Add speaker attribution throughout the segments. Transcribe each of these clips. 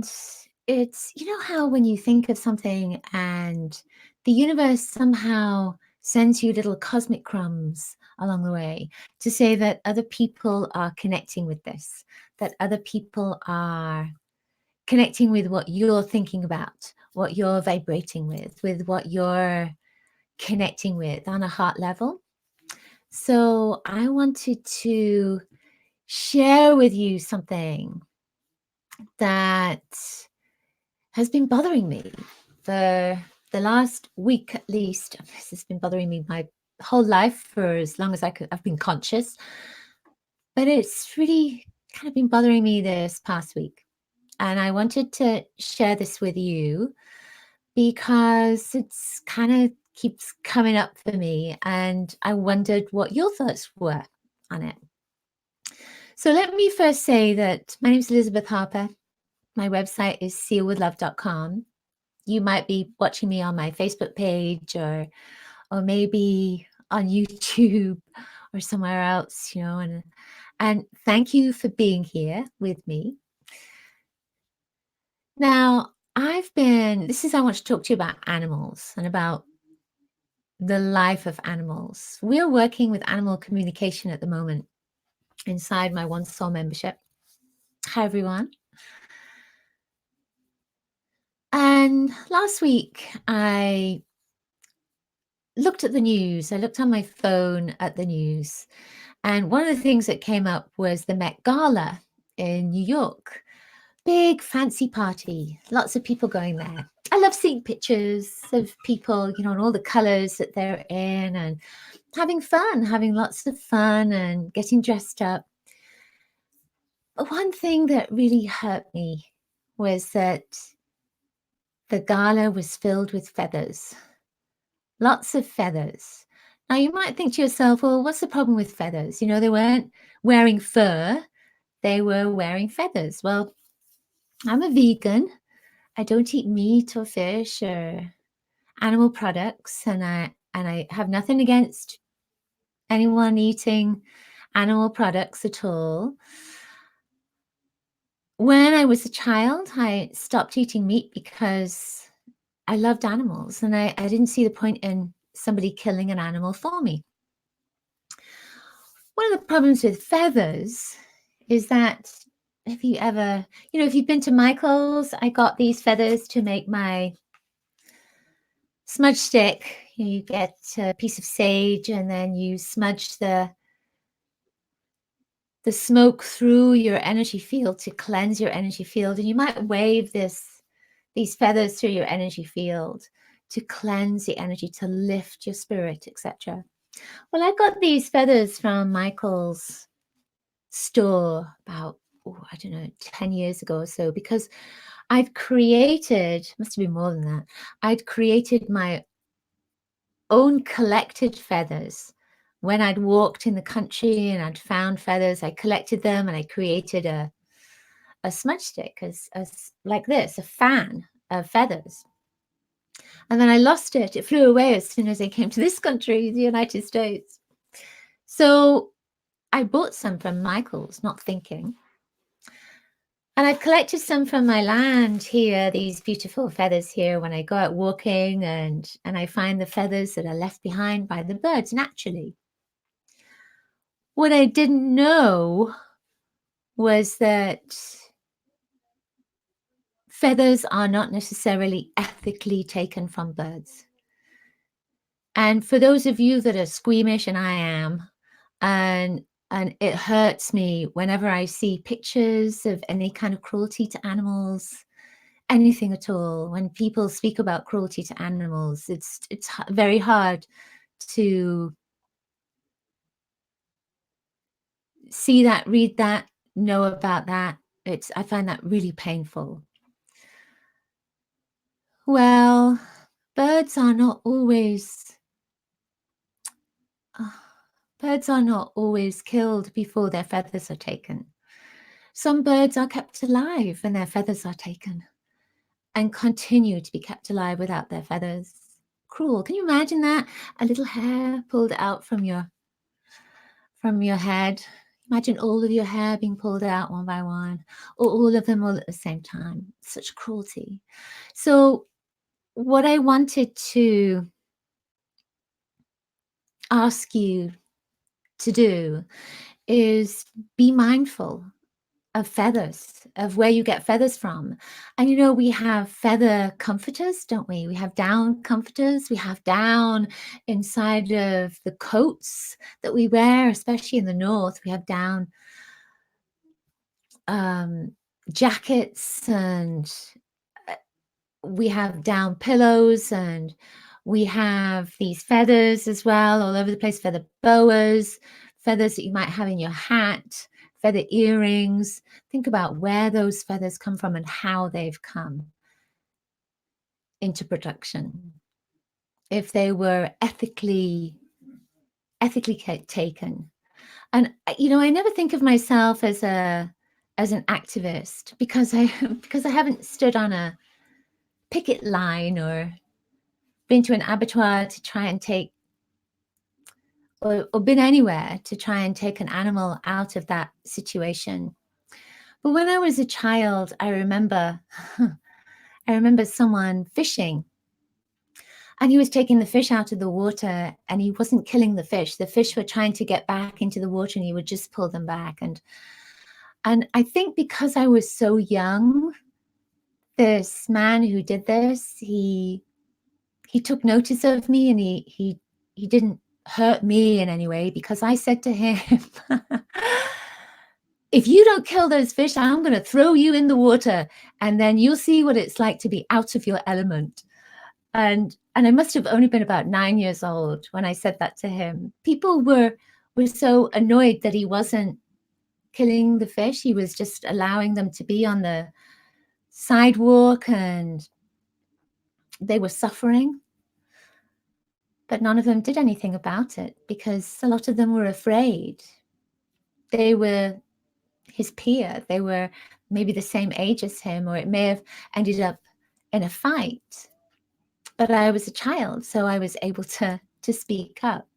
Speaker 1: And it's, you know, how when you think of something and the universe somehow sends you little cosmic crumbs along the way to say that other people are connecting with this, that other people are connecting with what you're thinking about, what you're vibrating with what you're connecting with on a heart level. So I wanted to share with you something that has been bothering me for the last week at least. This has been bothering me my whole life for as long as I've been conscious. But it's really kind of been bothering me this past week. And I wanted to share this with you because it's kind of keeps coming up for me. And I wondered what your thoughts were on it. So let me first say that my name is Elizabeth Harper. My website is sealwithlove.com. You might be watching me on my Facebook page or maybe on YouTube or somewhere else, you know, and thank you for being here with me. Now, I want to talk to you about animals and about the life of animals. We're working with animal communication at the moment inside my One Soul membership. Hi, everyone. And last week, I looked at the news. I looked on my phone at the news. And one of the things that came up was the Met Gala in New York. Big fancy party, lots of people going there. I love seeing pictures of people, you know, and all the colors that they're in and having fun, having lots of fun and getting dressed up. But one thing that really hurt me was that the gala was filled with feathers, lots of feathers. Now, you might think to yourself, well, what's the problem with feathers? You know, they weren't wearing fur, they were wearing feathers. Well, I'm a vegan. I don't eat meat or fish or animal products, and I have nothing against anyone eating animal products at all. When I was a child, I stopped eating meat because I loved animals, and I didn't see the point in somebody killing an animal for me. One of the problems with feathers is that if you've been to Michael's, I got these feathers to make my smudge stick. You get a piece of sage and then you smudge the smoke through your energy field to cleanse your energy field. And you might wave these feathers through your energy field to cleanse the energy, to lift your spirit, etc. Well, I got these feathers from Michael's store about, 10 years ago or so, because must have been more than that, I'd created my own collected feathers. When I'd walked in the country and I'd found feathers, I collected them and I created a smudge stick as like this, a fan of feathers. And then I lost it. It flew away as soon as I came to this country, the United States. So I bought some from Michael's, not thinking. And I've collected some from my land here, these beautiful feathers here, when I go out walking and I find the feathers that are left behind by the birds naturally. What I didn't know was that feathers are not necessarily ethically taken from birds. And for those of you that are squeamish, and I am, and it hurts me whenever I see pictures of any kind of cruelty to animals, anything at all. When people speak about cruelty to animals, it's very hard to see that, read that, know about that. I find that really painful. Well, birds are not always killed before their feathers are taken. Some birds are kept alive and their feathers are taken and continue to be kept alive without their feathers. Cruel. Can you imagine that? A little hair pulled out from your head. Imagine all of your hair being pulled out one by one, or all of them all at the same time. Such cruelty. So, what I wanted to ask you to do is be mindful of feathers, of where you get feathers from. And we have feather comforters, don't we? We have down comforters, we have down inside of the coats that we wear, especially in the north. We have down um, jackets, and uh, we have down pillows, and we have these feathers as well all over the place, feather boas, feathers that you might have in your hat, feather earrings. Think about where those feathers come from and how they've come into production. If they were ethically taken. And I never think of myself as an activist because I because I haven't stood on a picket line or been to an abattoir to try and take, or been anywhere to try and take an animal out of that situation. But when I was a child, I remember I remember someone fishing, and he was taking the fish out of the water, and he wasn't killing the fish. The fish were trying to get back into the water, and he would just pull them back. And I think because I was so young, this man who did this, he took notice of me, and he didn't hurt me in any way, because I said to him, if you don't kill those fish, I'm going to throw you in the water, and then you'll see what it's like to be out of your element. And I must have only been about 9 years old when I said that to him. People were so annoyed that he wasn't killing the fish. He was just allowing them to be on the sidewalk, and they were suffering. But none of them did anything about it because a lot of them were afraid. They were his peer. They were maybe the same age as him, or it may have ended up in a fight. But I was a child, so I was able to speak up.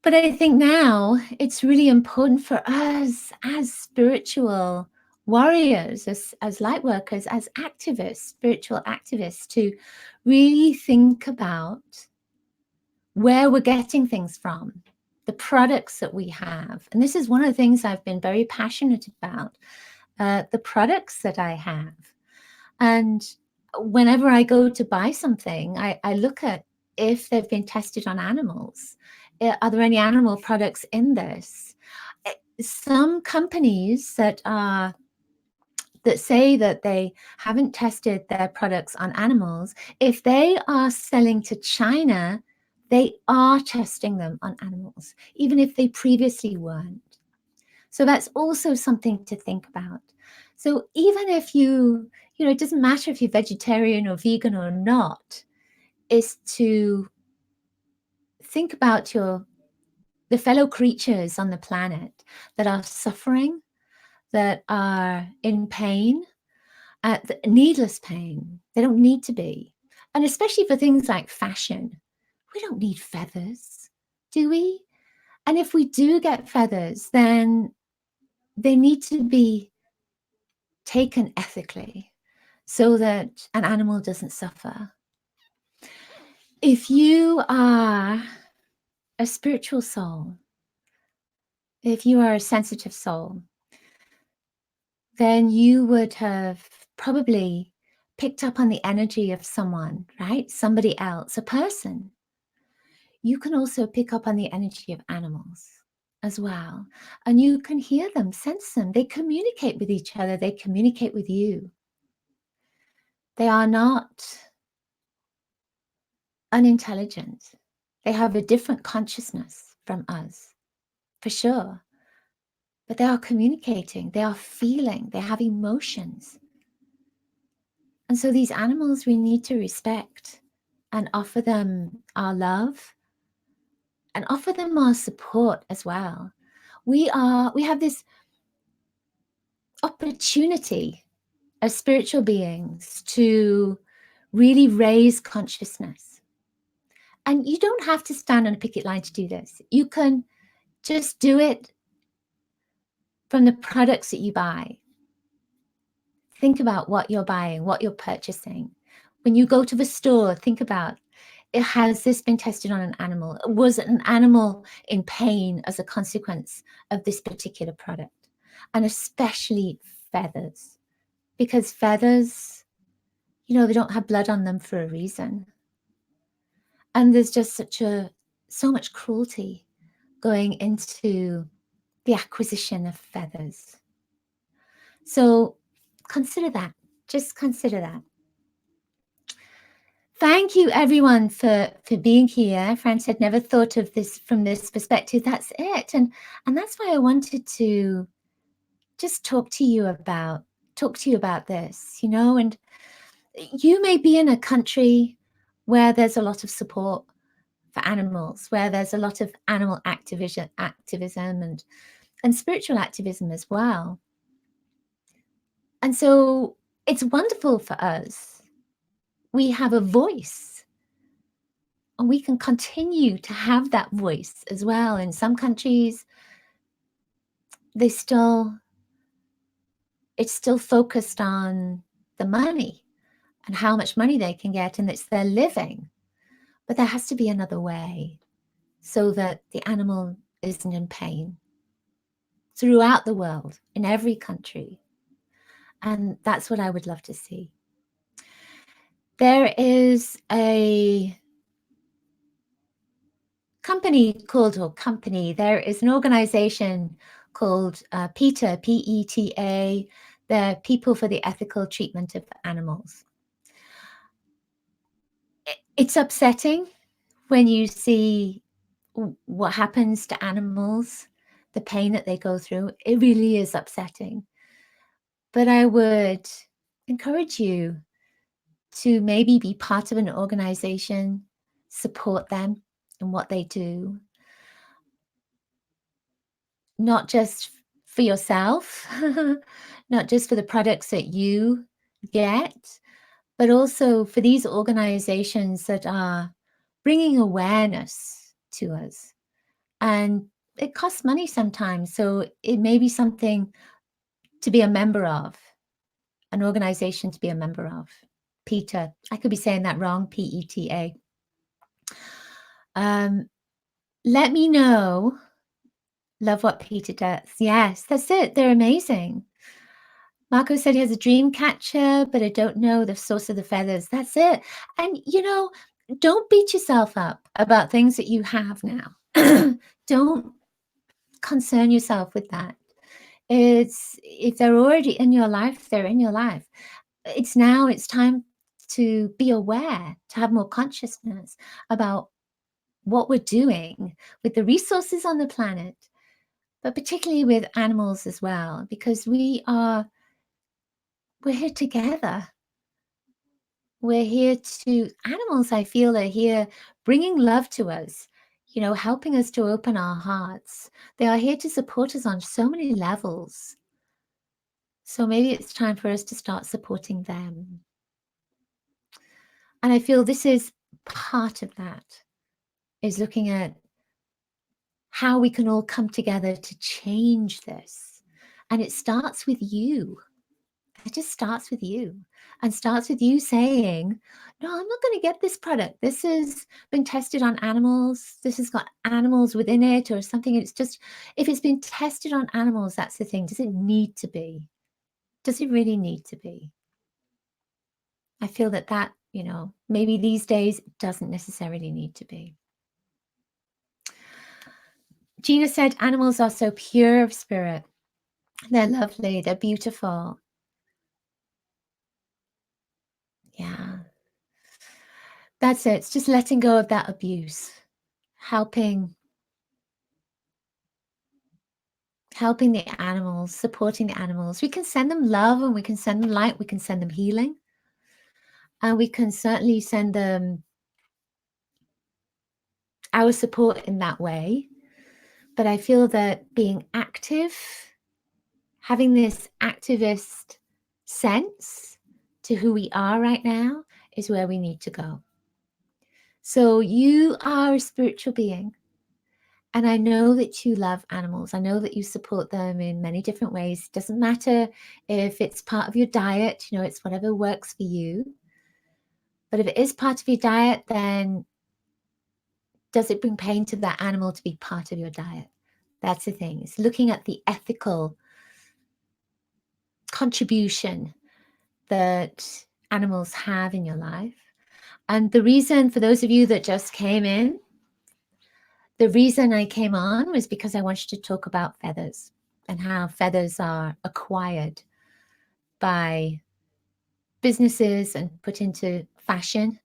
Speaker 1: But I think now it's really important for us as spiritual warriors, as light workers, as activists, spiritual activists, to really think about where we're getting things from, the products that we have. And this is one of the things I've been very passionate about, the products that I have. And whenever I go to buy something, I look at if they've been tested on animals. Are there any animal products in this? Some companies that say that they haven't tested their products on animals, if they are selling to China, they are testing them on animals, even if they previously weren't. So that's also something to think about. So even if it doesn't matter if you're vegetarian or vegan or not, is to think about the fellow creatures on the planet that are suffering, that are in pain, needless pain. They don't need to be. And especially for things like fashion, we don't need feathers, do we? And if we do get feathers, then they need to be taken ethically so that an animal doesn't suffer. If you are a spiritual soul, if you are a sensitive soul, then you would have probably picked up on the energy of someone, right? Somebody else, a person. You can also pick up on the energy of animals as well. And you can hear them, sense them. They communicate with each other. They communicate with you. They are not unintelligent. They have a different consciousness from us, for sure. But they are communicating. They are feeling. They have emotions. And so these animals we need to respect and offer them our love and offer them our support as well. We have this opportunity as spiritual beings to really raise consciousness. And you don't have to stand on a picket line to do this. You can Just do it from the products that you buy. Think about what you're buying, what you're purchasing. When you go to the store, think about, has this been tested on an animal? Was an animal in pain as a consequence of this particular product? And especially feathers, because feathers, they don't have blood on them for a reason. And there's just so much cruelty going into the acquisition of feathers. So consider that. Just consider that. Thank you, everyone, for being here. Fran said, never thought of this from this perspective. That's it. And that's why I wanted to just talk to you about this, and you may be in a country where there's a lot of support for animals, where there's a lot of animal activism and spiritual activism as well. And so it's wonderful for us. We have a voice, and we can continue to have that voice as well. In some countries, it's still focused on the money and how much money they can get, and it's their living. But there has to be another way so that the animal isn't in pain throughout the world, in every country. And that's what I would love to see. There is a there is an organization called PETA, PETA, the People for the Ethical Treatment of Animals. It's upsetting when you see what happens to animals, the pain that they go through. It really is upsetting. But I would encourage you to maybe be part of an organization, support them in what they do, not just for yourself, not just for the products that you get, but also for these organizations that are bringing awareness to us. And it costs money sometimes, so it may be something to be a member of, an organization to be a member of. PETA, I could be saying that wrong, PETA. Let me know. Love what PETA does. Yes, that's it. They're amazing. Marco said he has a dream catcher, but I don't know the source of the feathers. That's it. And, don't beat yourself up about things that you have now. Don't concern yourself with that. If they're already in your life, they're in your life. It's time to be aware, to have more consciousness about what we're doing with the resources on the planet, but particularly with animals as well, because we're here together. Animals, I feel, are here bringing love to us, helping us to open our hearts. They are here to support us on so many levels. So maybe it's time for us to start supporting them. And I feel this is part of that, is looking at how we can all come together to change this. And it starts with you. It just starts with you, and starts with you saying, no, I'm not going to get this product. This has been tested on animals. This has got animals within it or something. It's just, if it's been tested on animals, that's the thing. Does it need to be? Does it really need to be? I feel that, maybe these days it doesn't necessarily need to be. Gina said, animals are so pure of spirit. They're lovely. They're beautiful. Yeah. That's it. It's just letting go of that abuse, helping the animals, supporting the animals. We can send them love, and we can send them light. We can send them healing. And we can certainly send them our support in that way. But I feel that being active, having this activist sense to who we are right now, is where we need to go. So you are a spiritual being, And I know that you love animals. I know that you support them in many different ways. Doesn't matter if it's part of your diet, it's whatever works for you. But if it is part of your diet, then does it bring pain to that animal to be part of your diet? That's the thing. It's looking at the ethical contribution that animals have in your life. And the reason, for those of you that just came in, the reason I came on was because I wanted to talk about feathers and how feathers are acquired by businesses and put into fashion,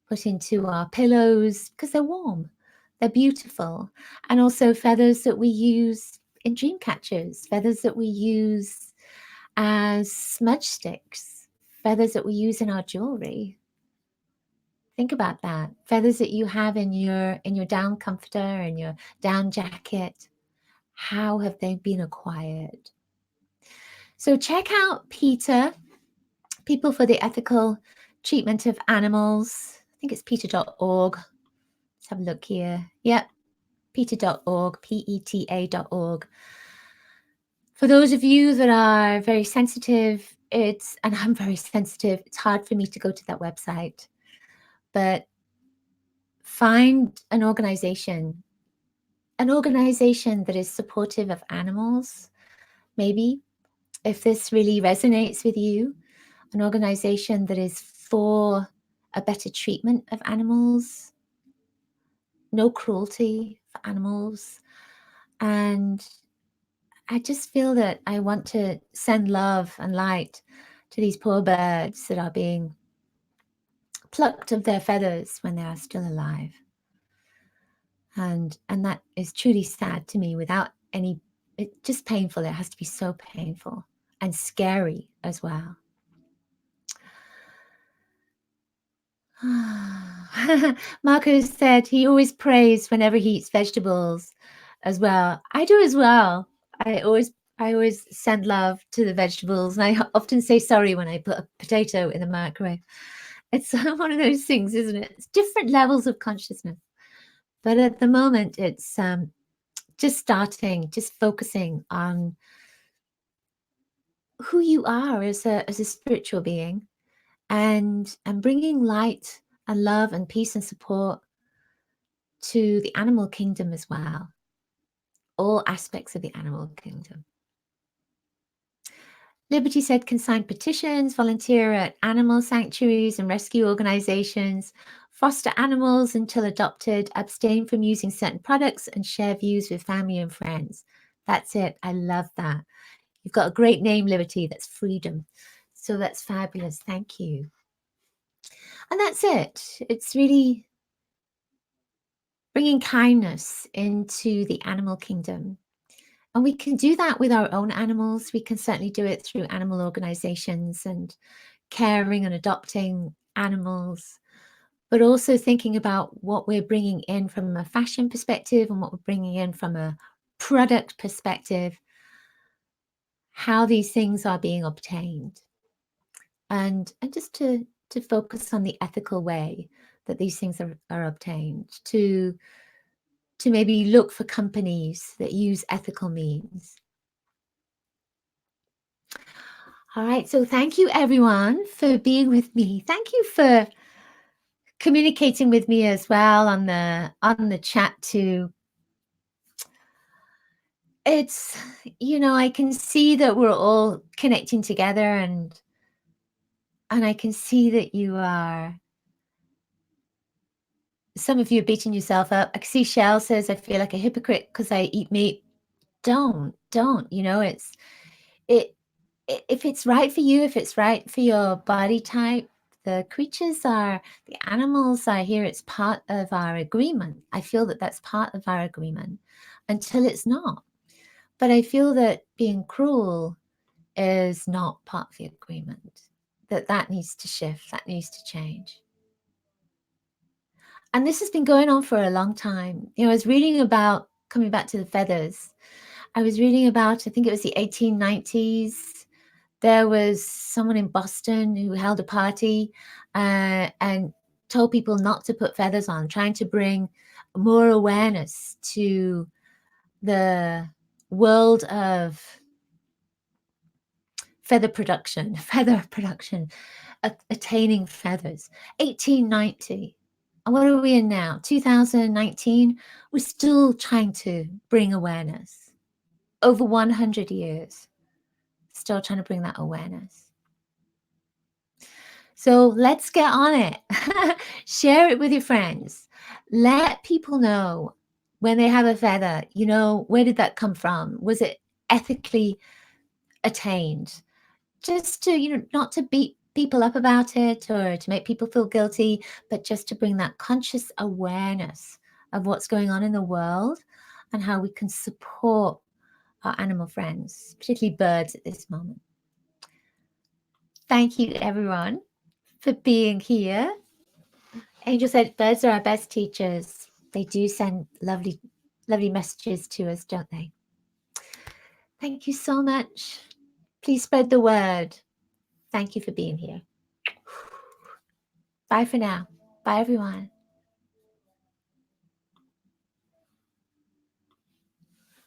Speaker 1: put into our pillows because they're warm, they're beautiful. And also feathers that we use in dream catchers, feathers that we use as smudge sticks, feathers that we use in our jewelry. Think about that. Feathers that you have in your down comforter and your down jacket. How have they been acquired? So check out Peter, People for the Ethical Treatment of Animals. I think it's peter.org. Let's have a look here. Yep, peter.org, PETA.org. For those of you that are very sensitive, and I'm very sensitive, it's hard for me to go to that website. But find an organization that is supportive of animals. Maybe, if this really resonates with you, an organization that is for a better treatment of animals, no cruelty for animals. And I just feel that I want to send love and light to these poor birds that are being plucked of their feathers when they are still alive. And that is truly sad to me, without any, it's just painful. It has to be so painful and scary as well. Marco said he always prays whenever he eats vegetables as well. I do as well. I always send love to the vegetables, and I often say sorry when I put a potato in the microwave. It's one of those things, isn't it? It's different levels of consciousness. But at the moment, it's just focusing on who you are as a spiritual being, and bringing light and love and peace and support to the animal kingdom as well, all aspects of the animal kingdom. Liberty said can sign petitions, volunteer at animal sanctuaries and rescue organizations, foster animals until adopted, abstain from using certain products, and share views with family and friends. That's it. I love that. You've got a great name, Liberty. That's freedom. So that's fabulous. Thank you. And that's it. It's really bringing kindness into the animal kingdom. And we can do that with our own animals. We can certainly do it through animal organizations and caring and adopting animals, but also thinking about what we're bringing in from a fashion perspective and what we're bringing in from a product perspective, how these things are being obtained, and just to focus on the ethical way that these things are obtained, to maybe look for companies that use ethical means. All right, so thank you everyone for being with me. Thank you for communicating with me as well on the chat too. It's, I can see that we're all connecting together, and I can see that some of you are beating yourself up. I can see Shell says, I feel like a hypocrite because I eat meat. Don't, if it's right for you, if it's right for your body type, the animals are here. It's part of our agreement. I feel that that's part of our agreement until it's not. But I feel that being cruel is not part of the agreement, that needs to shift, that needs to change. And this has been going on for a long time. I was reading about, coming back to the feathers, I was reading about, I think it was the 1890s. There was someone in Boston who held a party and told people not to put feathers on, trying to bring more awareness to the world of feather production, attaining feathers. 1890. And what are we in now? 2019. We're still trying to bring awareness. Over 100 years, still trying to bring that awareness. So let's get on it. Share it with your friends. Let people know when they have a feather, where did that come from? Was it ethically attained? Just to, not to beat people up about it or to make people feel guilty, but just to bring that conscious awareness of what's going on in the world and how we can support our animal friends, particularly birds at this moment. Thank you, everyone, for being here. Angel said birds are our best teachers. They do send lovely, lovely messages to us, don't they? Thank you so much. Please spread the word. Thank you for being here. Bye for now. Bye, everyone.